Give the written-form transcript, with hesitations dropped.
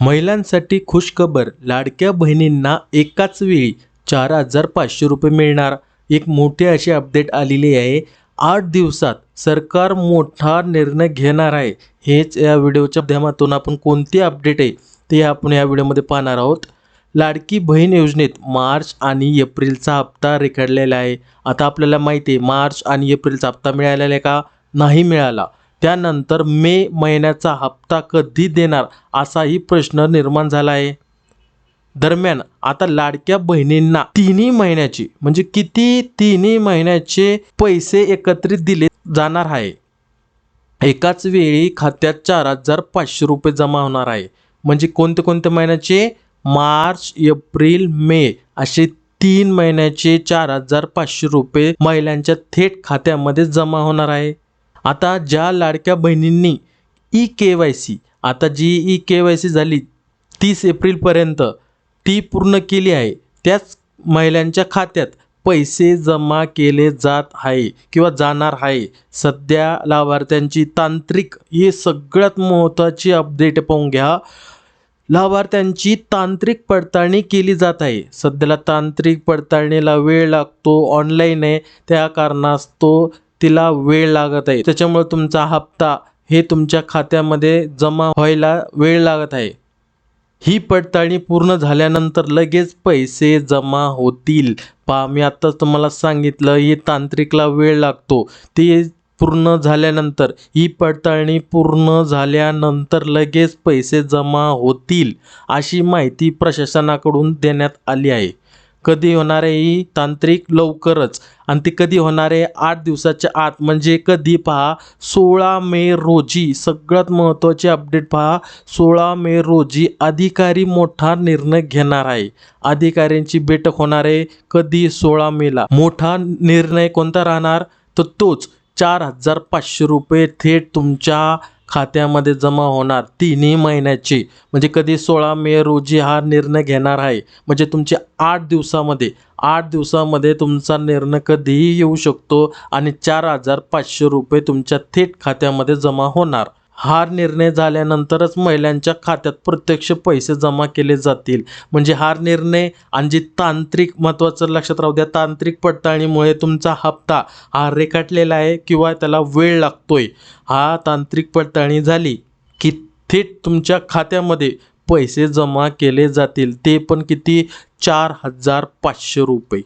महिलांसाठी खुशखबर, लाडक्या बहिणींना एकाच वेळी 4,500 रुपये मिळणार. एक मोठी अशी अपडेट आलेली आहे. 8 दिवसात सरकार मोठा निर्णय घेणार आहे. हेच या व्हिडिओच्या माध्यमातून आपण कोणती अपडेट आहे ते आपण या व्हिडिओमध्ये पाहणार आहोत. लाडकी बहीण योजनेत मार्च आणि एप्रिलचा हप्ता रेखाटलेला आहे. आता आपल्याला माहिती आहे मार्च आणि एप्रिलचा हप्ता मिळालेला आहे का? नाही मिळाला. त्यानंतर मे महिन्याचा हप्ता कधी देणार असाही प्रश्न निर्माण झाला आहे. दरम्यान आता लाडक्या बहिणींना तिन्ही महिन्याची म्हणजे किती तिन्ही महिन्याचे पैसे एकत्रित दिले जाणार आहे. एकाच वेळी खात्यात 4,500 रुपये जमा होणार आहे. म्हणजे कोणते महिन्याचे? मार्च, एप्रिल, मे असे 3 महिन्याचे 4,500 रुपये महिलांच्या थेट खात्यामध्ये जमा होणार आहे. आता ज्या लाडक्या बहिणींनी ई-KYC आता जी ई-KYC झाली 30 एप्रिलपर्यंत ती पूर्ण केली आहे, त्याच महिलांच्या खात्यात पैसे जमा केले जात आहे किंवा जाणार आहे. सध्या लाभार्थ्यांची तांत्रिक ही सगळ्यात महत्त्वाची अपडेट पाहून घ्या. लाभार्थ्यांची तांत्रिक पडताळणी केली जात आहे. सध्याला तांत्रिक पडताळणीला वेळ लागतो, ऑनलाईन आहे, त्या कारणास्तव तिला वेळ लागत आहे. त्याच्यामुळे तुमचा हप्ता हे तुमच्या खात्यामध्ये जमा व्हायला वेळ लागत आहे. ही पडताळणी पूर्ण झाल्यानंतर लगेच पैसे जमा होतील. पहा, मी आत्ताच तुम्हाला सांगितलं ही तांत्रिकला वेळ लागतो. ते पूर्ण झाल्यानंतर ही पडताळणी पूर्ण झाल्यानंतर लगेच पैसे जमा होतील अशी माहिती प्रशासनाकडून देण्यात आली आहे. कधी होणार आहे ही तांत्रिक? लवकरच. आणि ती कधी होणार आहे? 8 दिवसाच्या आत. म्हणजे कधी? पहा, 16 मे रोजी. सगळ्यात महत्त्वाची अपडेट पहा, 16 मे रोजी अधिकारी मोठा निर्णय घेणार आहे. अधिकाऱ्यांची बैठक होणार आहे. कधी? 16 मेला. मोठा निर्णय कोणता राहणार? तर तोच 4,500 रुपये थेट तुमच्या खात्यामध्ये जमा होणार तिन्ही महिन्याचे. म्हणजे कधी? 16 मे रोजी हा निर्णय घेणार आहे. म्हणजे तुमचे 8 दिवसामध्ये तुमचा निर्णय कधीही येऊ शकतो आणि 4,500 रुपये तुमच्या थेट खात्यामध्ये जमा होणार. हा निर्णय झाल्यानंतरच महिलांच्या खात्यात प्रत्यक्ष पैसे जमा केले जातील. म्हणजे हा निर्णय आणि जी तांत्रिक, महत्त्वाचं लक्षात राहू द्या, तांत्रिक पडताळणीमुळे तुमचा हप्ता हा रेखाटलेला आहे किंवा त्याला वेळ लागतोय. हा तांत्रिक पडताळणी झाली की थेट तुमच्या खात्यामध्ये पैसे जमा केले जातील. ते पण किती? 4,500 रुपये.